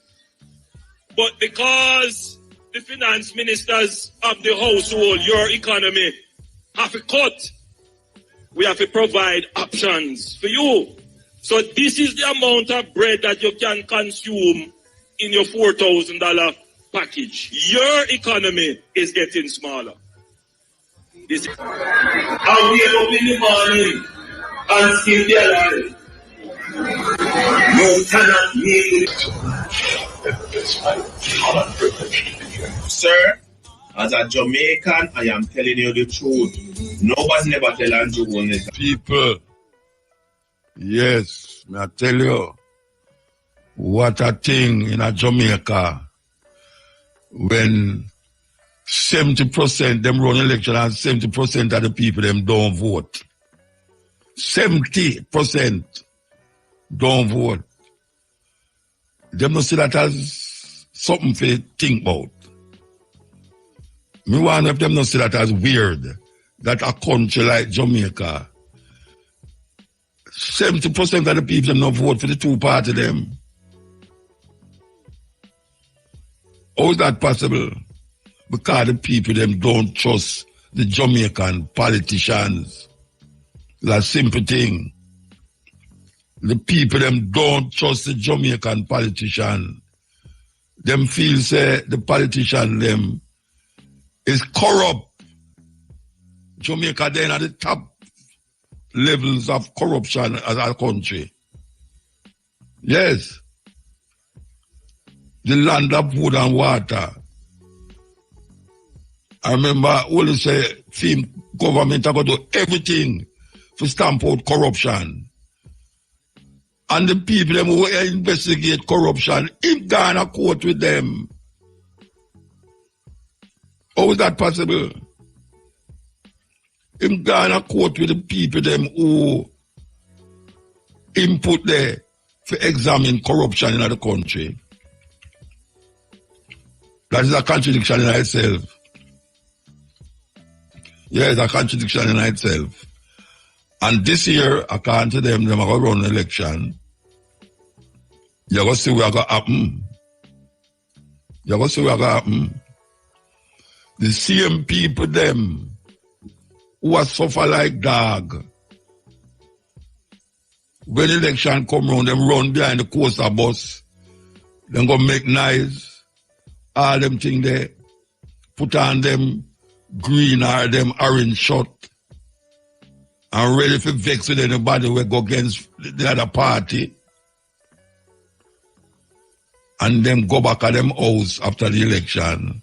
Speaker 10: But because the finance ministers of the household, your economy, have to cut, we have to provide options for you. So this is the amount of bread that you can consume in your $4,000 package. Your economy is getting smaller. This is how we up in the morning and still be alive. You cannot make it. Sir, as a Jamaican, I am telling you the truth. Nobody never tell Andrew it.
Speaker 7: People, yes, I tell you, what a thing in a Jamaica when 70% them run election and 70% of the people them don't vote. 70% don't vote. Them don't see that as something to think about. Me want of them not see that as weird that a country like Jamaica, 70% of the people them not vote for the two party them. How is that possible? Because the people them don't trust the Jamaican politicians. That's a simple thing. The people them don't trust the Jamaican politician. Them feel say the politician them is corrupt. Jamaica then at the top levels of corruption as a country. Yes. the land of food and water. I remember only say government are going to do everything to stamp out corruption. And the people them who investigate corruption, him gonna court with them. How is that possible? Him gonna court with the people them who input there to examine corruption in the country. That is a contradiction in itself. Yeah, it's a contradiction in itself. And this year, according to them are going to run an election. You're going to see what's going to happen. You're going to see what's going to happen. The same people, them, who are suffer like dog. When election come round, them run behind the coaster bus. Them go make noise. All them things there. Put on them green or them orange shirt. And ready for vex with anybody who go against the other party. And them go back at them house after the election.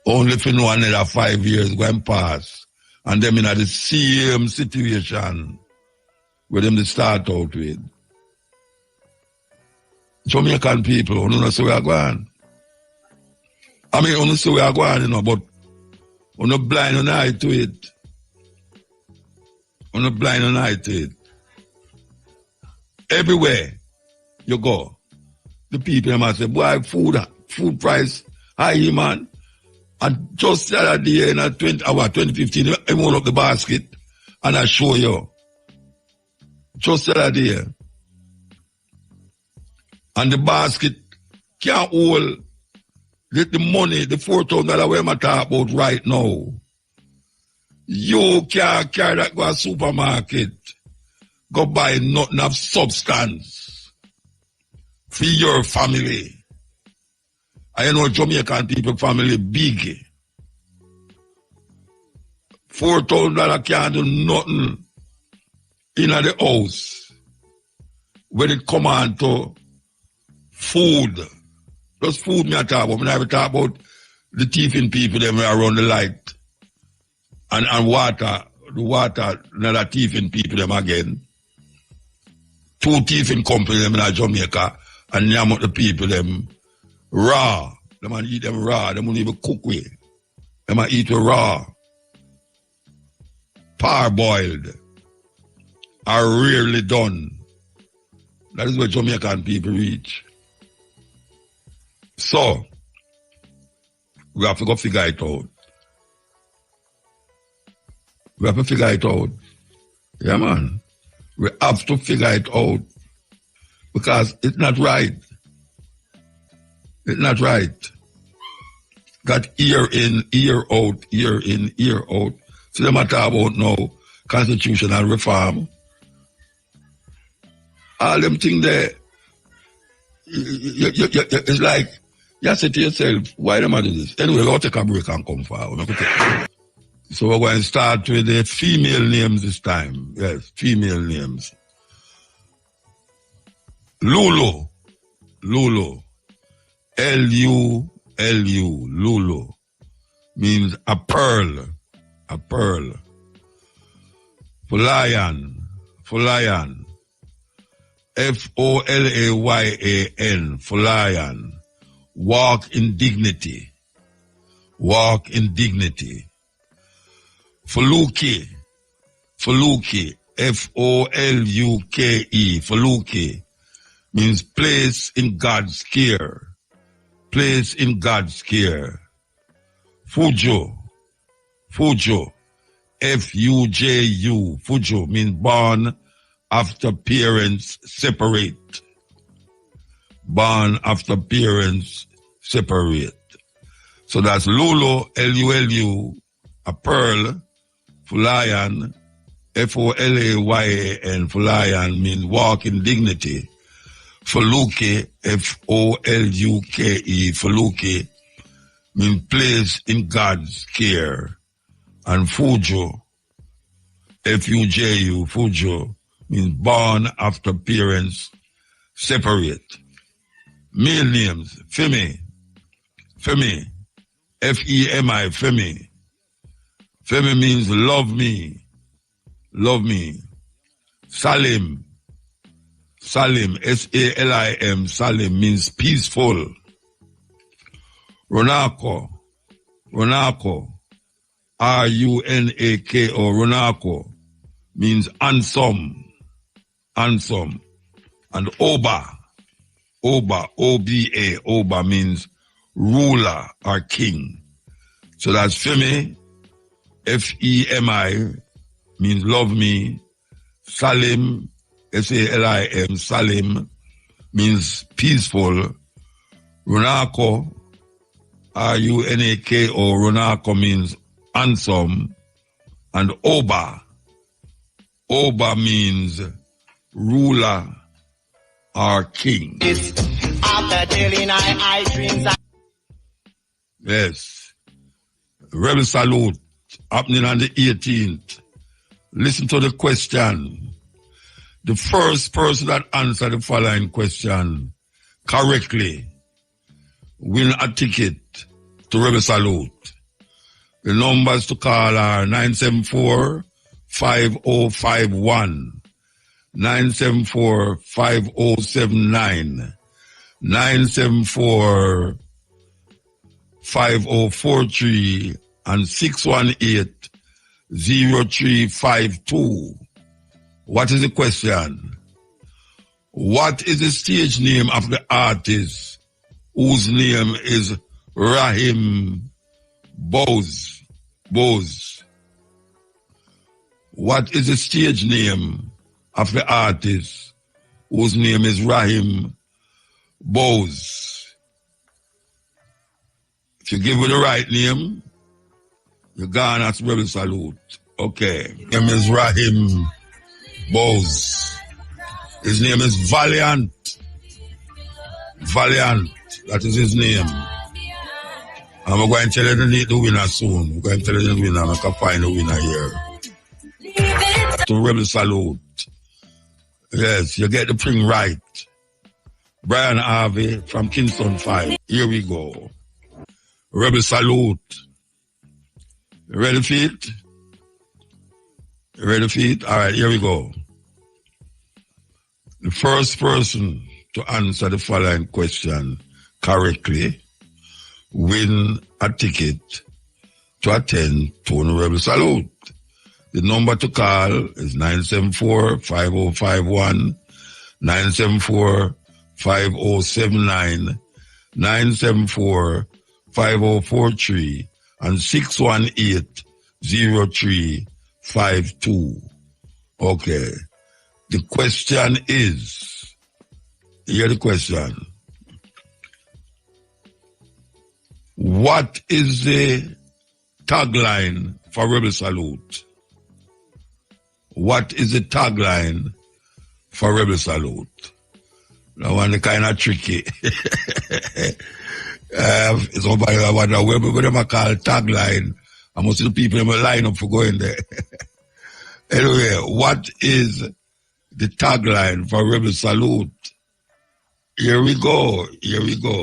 Speaker 7: Only for know another 5 years going past. And them in the same situation where them they start out with. Jamaican people, you know see where I'm going. I mean, you know see where I'm going, you know, but you're not blind an eye to it. You're not blind an eye to it. Everywhere you go, the people must say, boy, food price high, man. And just the other day in 2015, I hold up the basket and I show you. Just the other day. And the basket can't hold the money, the $4,000 where I talk about right now. You can't carry that go to supermarket, go buy nothing of substance for your family. I know Jamaican people family big. $4,000 can't do nothing in the house when it come on to food. Just food me I talk about. I never talk about the thieving people them around the light. And water, the water, another thieving people them again. 2 thieving companies them in Jamaica and name out the people them raw. They man eat them raw. They won't even cook with. They man eat it raw. Parboiled. Are rarely done. That is where Jamaican people reach. So, we have to go figure it out. We have to figure it out. Yeah, man. We have to figure it out. Because it's not right. It's not right. Got ear in, ear out, ear in, ear out. So they matter about now constitutional reform. All them things there, it's like, you say to yourself, why am I doing this? Anyway, we'll take a break and come forward. So we're going to start with the female names this time. Yes, female names. Lulu. Lulu. L-U-L-U. Lulu. Means a pearl. A pearl. Folayan. Folayan. F-O-L-A-Y-A-N. Folayan. Walk in dignity. Walk in dignity. Fuluki. Fuluki. F-O-L-U-K-E. Fuluki. Means place in God's care. Place in God's care. Fujo. Fujo. F-U-J-U. Fujo means born after parents separate. Born after parents separate. So that's Lulu, L-U-L-U, a pearl, Fulayan, F-O-L-A-Y-A-N, Fulayan means walk in dignity. Fuluke, F-O-L-U-K-E, Fuluke means place in God's care. And Fujo, F-U-J-U, Fujo means born after parents separate. Male names, Femi. Femi. F-E-M-I, Femi. Femi means love me. Love me. Salim. Salim, S-A-L-I-M, Salim means peaceful. Runako. Runako. R-U-N-A-K-O, Runako means handsome. Handsome. And Oba. Oba, O-B-A, Oba means ruler or king. So that's Femi, F-E-M-I, means love me. Salim, S-A-L-I-M, Salim, means peaceful. Runako, R-U-N-A-K-O, Runako means handsome. And Oba, Oba means ruler or king.
Speaker 11: After daily night, I dreams.
Speaker 7: Yes. Rebel salute happening on the 18th. Listen to the question. The first person that answered the following question correctly win a ticket to Rebel Salute. The numbers to call are 974-5051, 974-5079, 974-5043, and 618-0352. What is the question? What is the stage name of the artist whose name is Rahim Bose? Bose. What is the stage name of the artist whose name is Rahim Bose? If you give me the right name, you're gone at Rebel Salute. Okay. His name is Rahim Bose. His name is Valiant. Valiant. That is his name. I'm going to tell you the winner soon. I'm going to tell you the winner. I can find the winner here. To Rebel Salute. Yes, you get the thing right. Brian Harvey from Kingston 5. Here we go. Rebel Salute. You ready for it? You ready for it? All right, here we go. The first person to answer the following question correctly win a ticket to attend Tony Rebel Salute. The number to call is 974-5051, 974-5079, 974-5043, and 618-0352. Okay. The question is, hear the question. What is the tagline for Rebel Salute? What is the tagline for Rebel Salute? That one is kind of tricky. Somebody I wonder where we call tagline. I must see the people in my line up for going there. Anyway, what is the tagline for Rebel Salute? Here we go. Here we go.